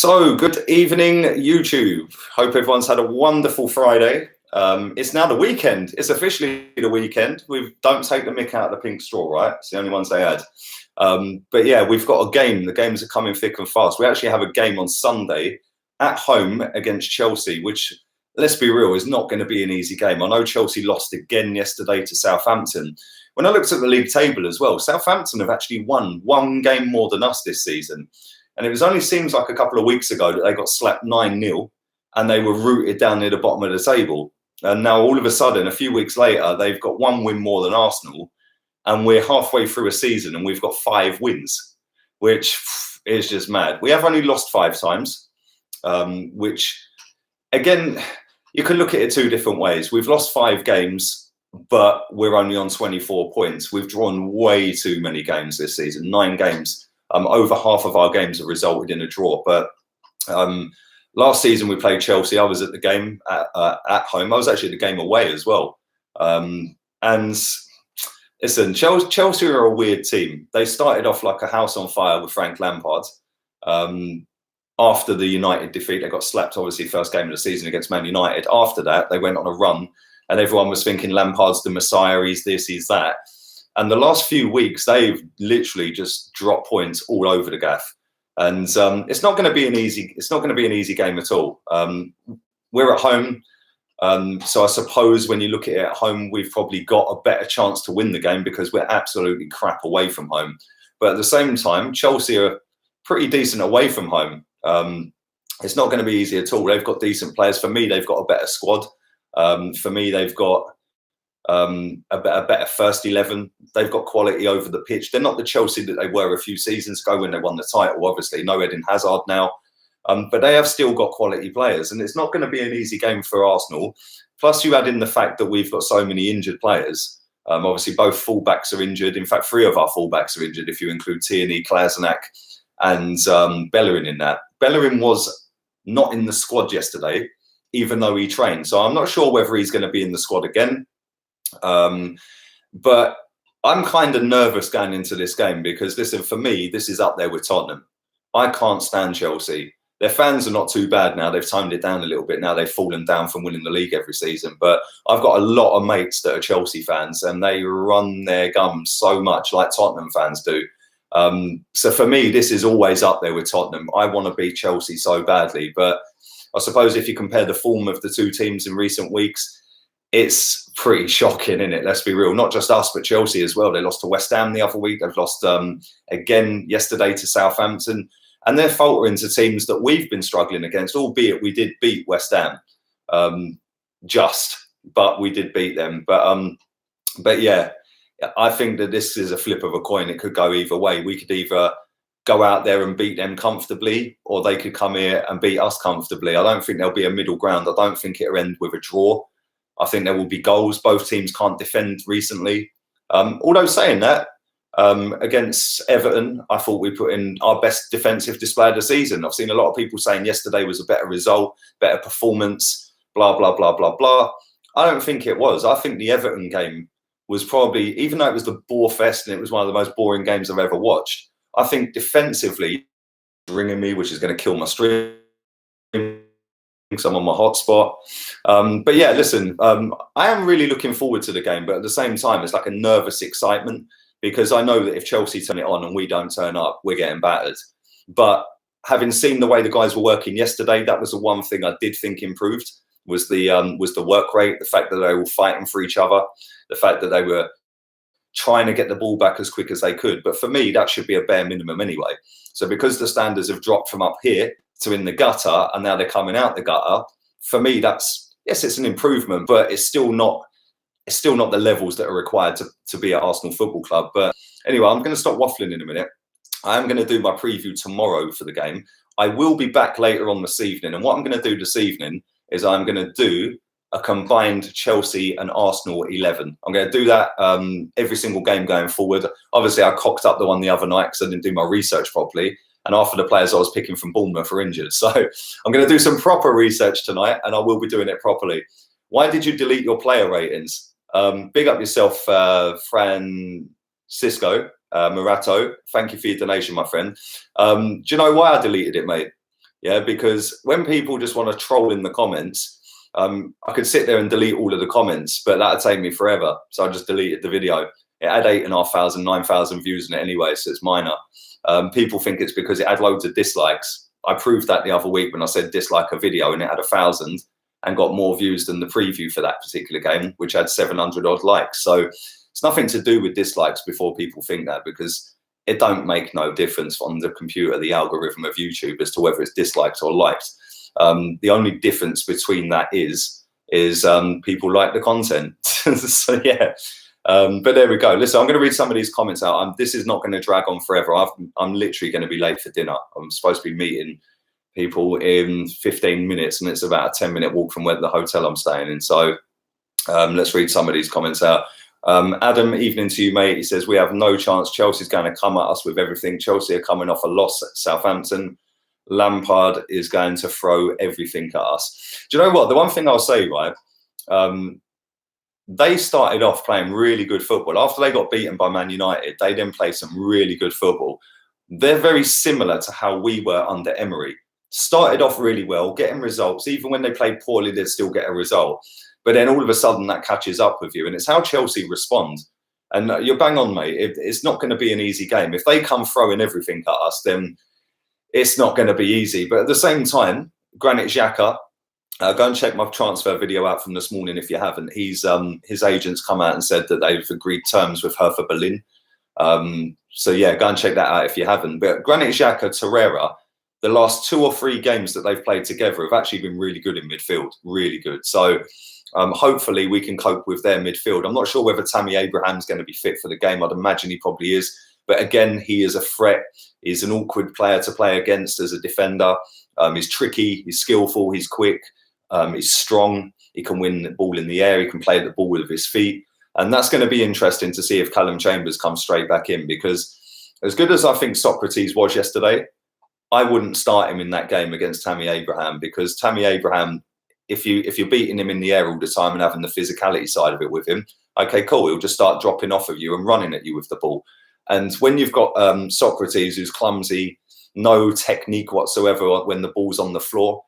So, good evening, YouTube. Hope everyone's had a wonderful Friday. It's now the weekend. It's officially the weekend. We don't take the mick out of the pink straw, right? It's the only ones they had. But yeah, we've got a game. The games are coming thick and fast. We actually have a game on Sunday at home against Chelsea, which, let's be real, is not going to be an easy game. I know Chelsea lost again yesterday to Southampton. When I looked at the league table as well, Southampton have actually won one game more than us this season. And it was only seems like a couple of weeks ago that they got slapped 9-0 and they were rooted down near the bottom of the table. And now all of a sudden, a few weeks later, they've got one win more than Arsenal. And we're halfway through a season and we've got 5 wins, which is just mad. We have only lost 5 times, which, again, you can look at it 2 different ways. We've lost 5 games, but we're only on 24 points. We've drawn way too many games this season, 9 games. Over half of our games have resulted in a draw. But last season we played Chelsea. I was at the game at home. I was actually at the game away as well. And listen, Chelsea are a weird team. They started off like a house on fire with Frank Lampard. After the United defeat, they got slapped, obviously, first game of the season against Man United. After that, they went on a run and everyone was thinking Lampard's the Messiah, he's this, he's that. And the last few weeks, they've literally just dropped points all over the gaff, and it's not going to be an easy. It's not going to be an easy game at all. We're at home, so I suppose when you look at it at home, we've probably got a better chance to win the game because we're absolutely crap away from home. But at the same time, Chelsea are pretty decent away from home. It's not going to be easy at all. They've got decent players. For me, they've got a better squad. For me, they've got a better first 11. They've got quality over the pitch. They're not the Chelsea that they were a few seasons ago when they won the title, obviously. No Eden Hazard now. But they have still got quality players. And it's not going to be an easy game for Arsenal. Plus, you add in the fact that we've got so many injured players. Obviously, both fullbacks are injured. In fact, 3 of our fullbacks are injured, if you include Tierney, Kolasinac and Bellerin in that. Bellerin was not in the squad yesterday, even though he trained. So I'm not sure whether he's going to be in the squad again. But I'm kind of nervous going into this game because, listen, for me, this is up there with Tottenham. I can't stand Chelsea. Their fans are not too bad now. They've toned it down a little bit now. They've fallen down from winning the league every season. But I've got a lot of mates that are Chelsea fans and they run their gums so much like Tottenham fans do. So for me, this is always up there with Tottenham. I want to beat Chelsea so badly. But I suppose if you compare the form of the 2 teams in recent weeks, it's pretty shocking, isn't it? Let's be real. Not just us, but Chelsea as well. They lost to West Ham the other week. They've lost again yesterday to Southampton. And they're faltering to teams that we've been struggling against, albeit we did beat West Ham. But we did beat them. But yeah, I think that this is a flip of a coin. It could go either way. We could either go out there and beat them comfortably, or they could come here and beat us comfortably. I don't think there'll be a middle ground. I don't think it'll end with a draw. I think there will be goals. Both teams can't defend recently. Although saying that, against Everton, I thought we put in our best defensive display of the season. I've seen a lot of people saying yesterday was a better result, better performance, blah, blah, blah, blah, blah. I don't think it was. I think the Everton game was probably, even though it was the bore fest and it was one of the most boring games I've ever watched, I think defensively, ringing me, which is going to kill my stream. I'm on my hotspot. But yeah, listen, I am really looking forward to the game, but at the same time, it's like a nervous excitement because I know that if Chelsea turn it on and we don't turn up, we're getting battered. But having seen the way the guys were working yesterday, that was the one thing I did think improved was the work rate, the fact that they were fighting for each other, the fact that they were trying to get the ball back as quick as they could. But for me, that should be a bare minimum anyway. So because the standards have dropped from up here to in the gutter, and now they're coming out the gutter. For me, that's, yes, it's an improvement, but it's still not the levels that are required to be at Arsenal Football Club. But anyway, I'm going to stop waffling in a minute. I'm going to do my preview tomorrow for the game. I will be back later on this evening, and what I'm going to do this evening is I'm going to do a combined Chelsea and Arsenal 11. I'm going to do that every single game going forward. Obviously, I cocked up the one the other night because I didn't do my research properly. And half of the players I was picking from Bournemouth are injured. So I'm going to do some proper research tonight, and I will be doing it properly. Why did you delete your player ratings? Big up yourself, Francisco Murato. Thank you for your donation, my friend. Do you know why I deleted it, mate? Yeah, because when people just want to troll in the comments, I could sit there and delete all of the comments, but that'd take me forever. So I just deleted the video. It had 8,500, 9,000 views in it anyway, so it's minor. People think it's because it had loads of dislikes. I proved that the other week when I said dislike a video, and it had 1,000 and got more views than the preview for that particular game, which had 700 odd likes. So it's nothing to do with dislikes before people think that, because it don't make no difference on the computer, the algorithm of YouTube, as to whether it's disliked or liked. The only difference between that is people like the content. So yeah, but there we go. Listen, I'm going to read some of these comments out. This is not going to drag on forever. I'm literally going to be late for dinner. I'm supposed to be meeting people in 15 minutes, and it's about a 10-minute walk from where the hotel I'm staying in. So let's read some of these comments out. Adam, evening to you, mate. He says, we have no chance. Chelsea's going to come at us with everything. Chelsea are coming off a loss at Southampton. Lampard is going to throw everything at us. Do you know what? The one thing I'll say, right, they started off playing really good football. After they got beaten by Man United, they then played some really good football. They're very similar to how we were under Emery. Started off really well, getting results. Even when they played poorly, they'd still get a result. But then all of a sudden that catches up with you. And it's how Chelsea respond. And you're bang on, mate. It's not going to be an easy game. If they come throwing everything at us, then it's not going to be easy. But at the same time, Granit Xhaka, go and check my transfer video out from this morning if you haven't. His agents come out and said that they've agreed terms with Hertha Berlin. So yeah, go and check that out if you haven't. But Granit Xhaka, Torreira, the last 2 or 3 games that they've played together have actually been really good in midfield, really good. So hopefully we can cope with their midfield. I'm not sure whether Tammy Abraham's going to be fit for the game. I'd imagine he probably is. But again, he is a threat. He's an awkward player to play against as a defender. He's tricky, he's skillful, he's quick, he's strong. He can win the ball in the air. He can play the ball with his feet. And that's going to be interesting to see if Callum Chambers comes straight back in, because as good as I think Socrates was yesterday, I wouldn't start him in that game against Tammy Abraham, because Tammy Abraham, if you're beating him in the air all the time and having the physicality side of it with him, okay, cool, he'll just start dropping off of you and running at you with the ball. And when you've got Socrates, who's clumsy, no technique whatsoever when the ball's on the floor,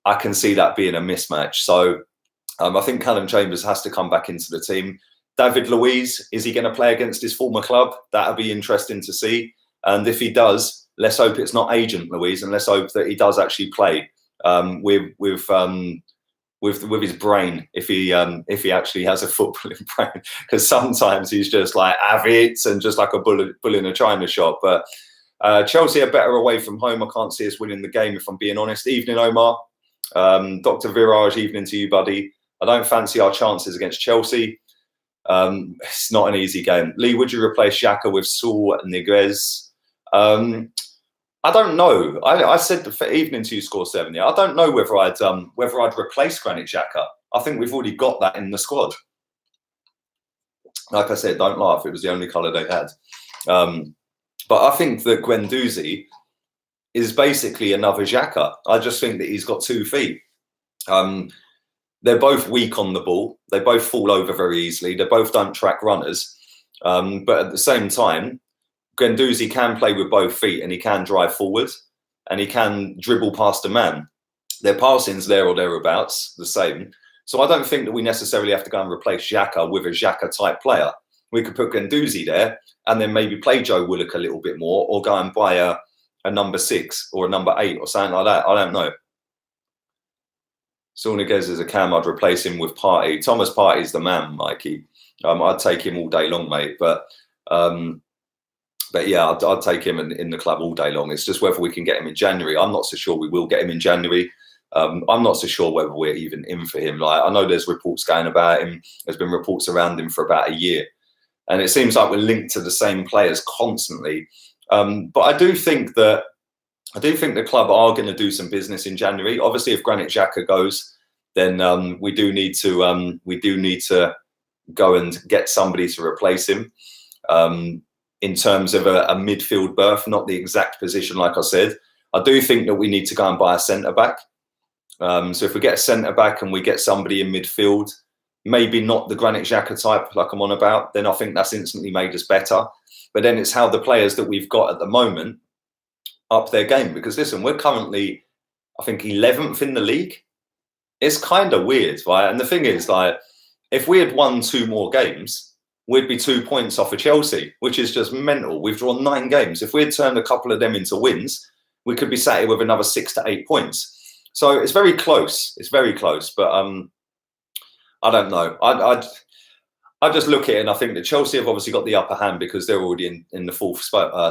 I can see that being a mismatch. So I think Callum Chambers has to come back into the team. David Luiz, is he going to play against his former club? That'll be interesting to see. And if he does, let's hope it's not Agent Luiz, and let's hope that he does actually play with his brain, if he actually has a footballing brain, because sometimes he's just like have it and just like a bull in a china shop. But Chelsea are better away from home. I can't see us winning the game, if I'm being honest. Evening, Omar. Dr. Viraj, evening to you, buddy. I don't fancy our chances against Chelsea. It's not an easy game. Lee, would you replace Xhaka with Saul and Niguez? I don't know. I said for evening to you, score 7. Yeah, I don't know whether I'd replace Granit Xhaka. I think we've already got that in the squad. Like I said, don't laugh. It was the only colour they had. But I think that Guendouzi is basically another Xhaka. I just think that he's got 2 feet. They're both weak on the ball. They both fall over very easily. They both don't track runners. But at the same time, Guendouzi can play with both feet, and he can drive forward, and he can dribble past a man. Their passing's there or thereabouts, the same. So I don't think that we necessarily have to go and replace Xhaka with a Xhaka-type player. We could put Guendouzi there and then maybe play Joe Willock a little bit more, or go and buy a number 6 or a number 8 or something like that. I don't know. Sorniguez is a cam. I'd replace him with Partey. Thomas Partey's the man, Mikey. I'd take him all day long, mate. But yeah, I'd take him in the club all day long. It's just whether we can get him in January. I'm not so sure we will get him in January. I'm not so sure whether we're even in for him. Like, I know there's reports going about him. There's been reports around him for about a year. And it seems like we're linked to the same players constantly. But I do think the club are going to do some business in January. Obviously, if Granit Xhaka goes, then we do need to go and get somebody to replace him. In terms of a midfield berth, not the exact position, like I said. I do think that we need to go and buy a centre-back. So if we get a centre-back and we get somebody in midfield, maybe not the Granit Xhaka type like I'm on about, then I think that's instantly made us better. But then it's how the players that we've got at the moment up their game. Because listen, we're currently I think 11th in the league. It's kind of weird, right? And the thing is, like, if we had won 2 more games, we'd be 2 points off of Chelsea, which is just mental. We've drawn 9 games. If we had turned a couple of them into wins, we could be sat here with another 6 to 8 points. So it's very close. It's very close. But I don't know. I just look at it and I think that Chelsea have obviously got the upper hand because they're already in the 4th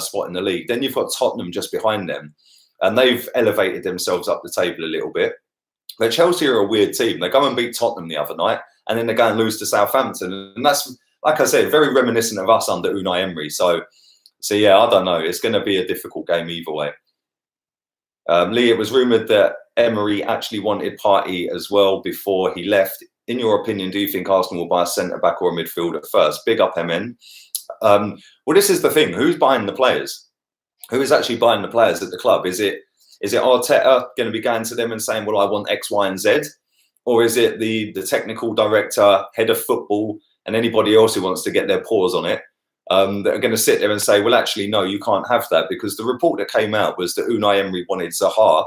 spot in the league. Then you've got Tottenham just behind them, and they've elevated themselves up the table a little bit. But Chelsea are a weird team. They go and beat Tottenham the other night, and then they go and lose to Southampton. And that's, like I said, very reminiscent of us under Unai Emery. So yeah, I don't know. It's going to be a difficult game either way. Lee, it was rumoured that Emery actually wanted Partey as well before he left. In your opinion, do you think Arsenal will buy a centre-back or a midfielder first? Big up, MN. Well, this is the thing. Who's buying the players? Who is actually buying the players at the club? Is it Arteta going to be going to them and saying, well, I want X, Y, and Z? Or is it the technical director, head of football, and anybody else who wants to get their paws on it that are going to sit there and say, well, actually, no, you can't have that? Because the report that came out was that Unai Emery wanted Zaha,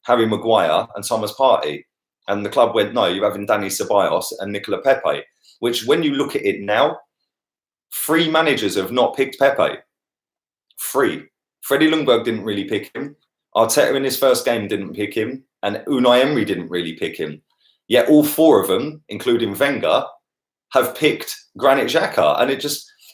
Harry Maguire, and Thomas Partey. And the club went, no, you're having Dani Ceballos and Nicola Pepe, which when you look at it now, 3 managers have not picked Pepe. 3. Freddie Ljungberg didn't really pick him. Arteta in his first game didn't pick him. And Unai Emery didn't really pick him. Yet all 4 of them, including Wenger, have picked Granit Xhaka. And it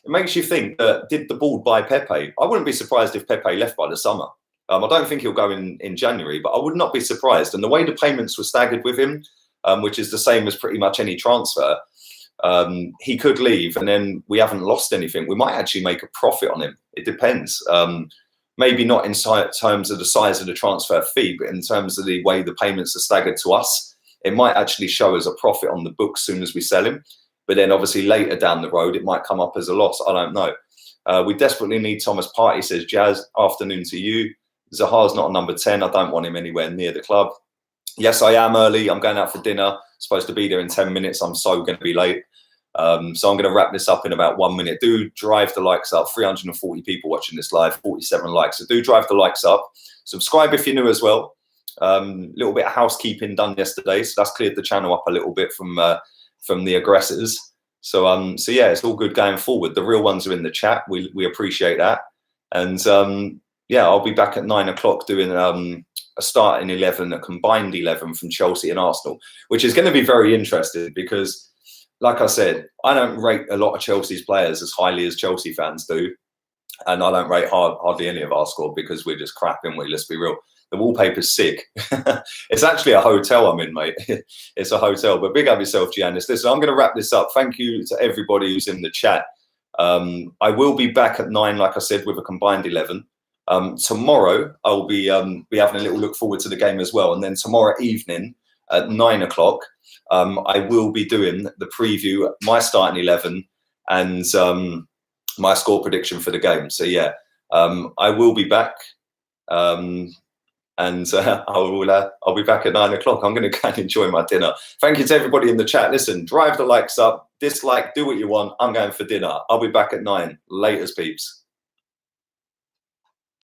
makes you think, did the board buy Pepe? I wouldn't be surprised if Pepe left by the summer. I don't think he'll go in January, but I would not be surprised. And the way the payments were staggered with him, which is the same as pretty much any transfer, he could leave and then we haven't lost anything. We might actually make a profit on him. It depends. Maybe not in terms of the size of the transfer fee, but in terms of the way the payments are staggered to us, it might actually show as a profit on the books as soon as we sell him. But then obviously later down the road, it might come up as a loss. I don't know. We desperately need Thomas Partey, says Jazz. Afternoon to you. Zaha's not a number 10. I don't want him anywhere near the club. Yes, I am early. I'm going out for dinner. Supposed to be there in 10 minutes. I'm so going to be late. So I'm going to wrap this up in about 1 minute. Do drive the likes up. 340 people watching this live, 47 likes. So do drive the likes up. Subscribe if you're new as well. Little bit of housekeeping done yesterday. So that's cleared the channel up a little bit from the aggressors. So yeah, it's all good going forward. The real ones are in the chat. We appreciate that. And yeah, I'll be back at 9 o'clock doing a starting 11, a combined 11 from Chelsea and Arsenal, which is going to be very interesting because, like I said, I don't rate a lot of Chelsea's players as highly as Chelsea fans do. And I don't rate hardly any of our squad because we're just crap, aren't we? Let's be real. The wallpaper's sick. It's actually a hotel I'm in, mate. It's a hotel. But big up yourself, Giannis. Listen, I'm going to wrap this up. Thank you to everybody who's in the chat. I will be back at 9, like I said, with a combined 11. Tomorrow I'll be having a little look forward to the game as well, and then tomorrow evening at 9 o'clock I will be doing the preview, my starting 11, and my score prediction for the game. So yeah, I will be back, and I'll be back at 9 o'clock. I'm going to go and enjoy my dinner. Thank you to everybody in the chat. Listen, drive the likes up, dislike, do what you want. I'm going for dinner. I'll be back at 9. Laters, peeps.